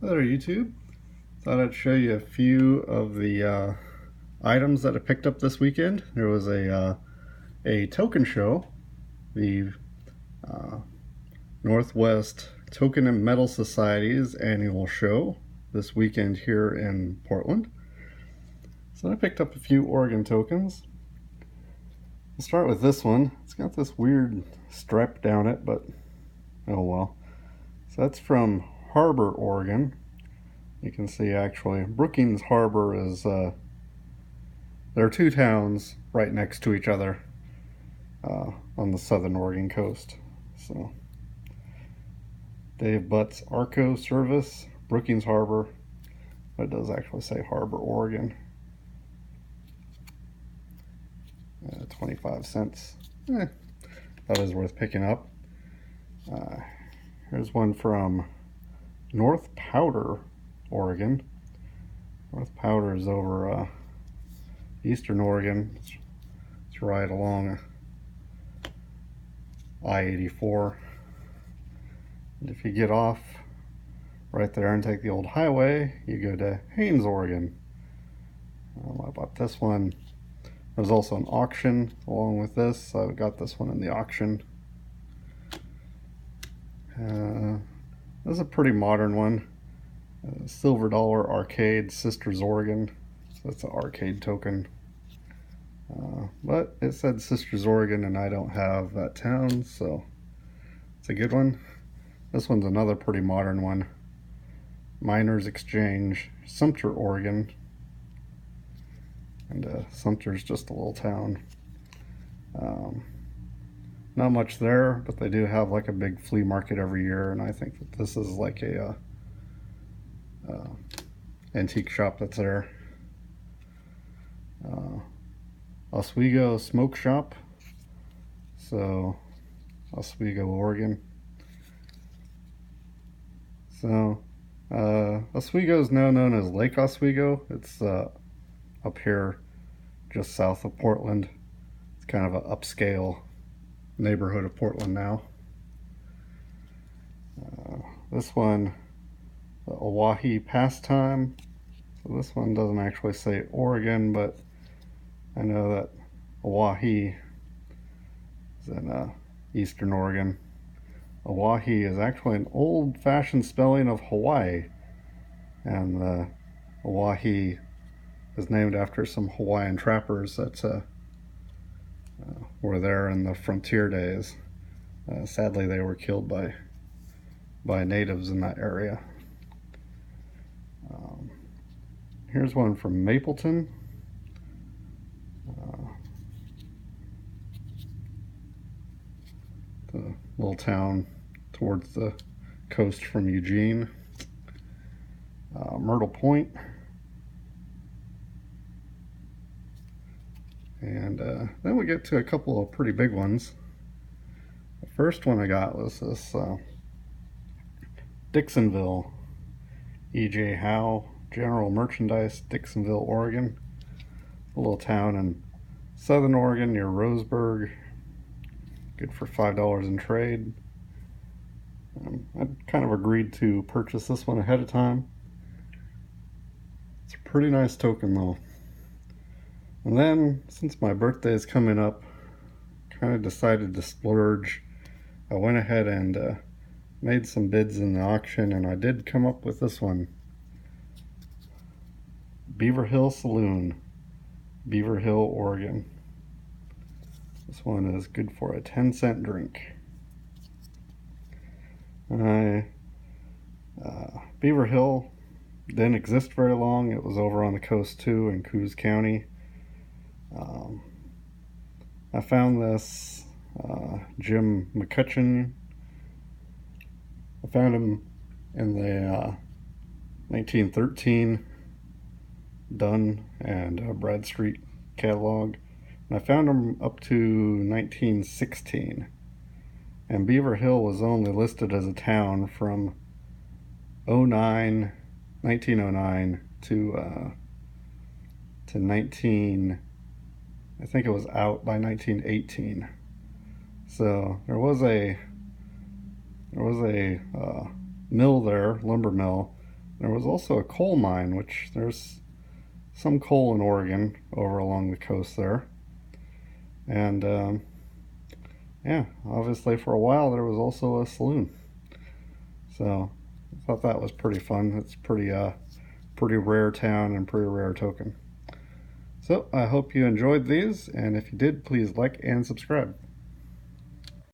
Hello YouTube. Thought I'd show you a few of the items that I picked up this weekend. There was a token show, the uh, Northwest Token and Metal Society's annual show this weekend here in Portland. So I picked up a few Oregon tokens. We'll start with this one. It's got this weird stripe down it, but oh well. So that's from Harbor, Oregon. You can see actually Brookings Harbor is there are two towns right next to each other on the southern Oregon coast. So Dave Butt's Arco Service, Brookings Harbor. It does actually say Harbor, Oregon. 25 cents. That is worth picking up. Here's one from North Powder, Oregon. North Powder is over eastern Oregon. It's right along I-84. And if you get off right there and take the old highway, you go to Haines, Oregon. I bought this one. There's also an auction along with this, so I got this one in the auction. This is a pretty modern one. Silver Dollar Arcade, Sisters, Oregon. So that's an arcade token. But it said Sisters, Oregon, and I don't have that town, so it's a good one. This one's another pretty modern one. Miners Exchange, Sumter, Oregon. And Sumter's just a little town. Not much there, but they do have like a big flea market every year, and I think that this is like a antique shop that's there. Oswego Smoke Shop, so Oswego, Oregon. So Oswego is now known as Lake Oswego. It's up here just south of Portland. It's kind of an upscale neighborhood of Portland now. This one, the Oahe Pastime. So this one doesn't actually say Oregon, but I know that Oahe is in eastern Oregon. Oahe is actually an old-fashioned spelling of Hawaii, and Oahe is named after some Hawaiian trappers that were there in the frontier days. Sadly, they were killed by natives in that area. Here's one from Mapleton. The little town towards the coast from Eugene. Myrtle Point. And then we get to a couple of pretty big ones. The first one I got was this Dixonville, E.J. Howe General Merchandise, Dixonville, Oregon. A little town in southern Oregon near Roseburg. Good for $5 in trade. I kind of agreed to purchase this one ahead of time. It's a pretty nice token though. And then, since my birthday is coming up, kind of decided to splurge. I went ahead and made some bids in the auction, and I did come up with this one. Beaver Hill Saloon, Beaver Hill, Oregon. This one is good for a 10-cent drink. Beaver Hill didn't exist very long. It was over on the coast too, in Coos County. I found this Jim McCutcheon. I found him in the 1913 Dunn and Bradstreet catalog, and I found him up to 1916. And Beaver Hill was only listed as a town from 1909 to 19. I think it was out by 1918. So there was a mill there, lumber mill, There was also a coal mine, which there's some coal in Oregon over along the coast there. And yeah, obviously for a while there was also a saloon. So I thought that was pretty fun. It's pretty rare town and pretty rare token. So I hope you enjoyed these, and if you did, please like and subscribe.